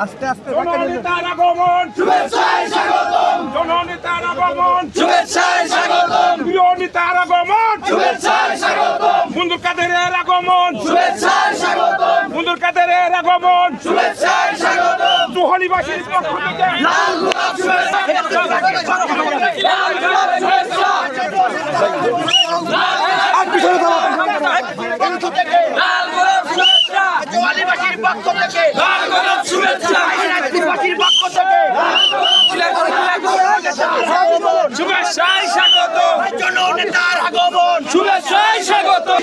আস্তে আস্তে জননেতার আগমন শুভেচ্ছায় স্বাগতম, জননেতার আগমন শুভেচ্ছায় স্বাগতম, প্রিয় নেতার আগমন শুভেচ্ছায় স্বাগতম, বন্ধুর কাদেরের আগমন শুভেচ্ছায় স্বাগতম, বন্ধুর কাদেরের আগমন শুভেচ্ছায় স্বাগতম। চুহালিবাসীর পক্ষ থেকে লাল গোলাপ শুভেচ্ছা, লাল গোলাপ শুভেচ্ছা, লাল গোলাপ শুভেচ্ছা, জোয়ালিবাসীর পক্ষ থেকে লাল গোলাপ শুভেচ্ছা, রাজনীতিবাসীর পক্ষ থেকে শুভেচ্ছায় স্বাগত জননেতার আগমন শুভেচ্ছায় স্বাগতম।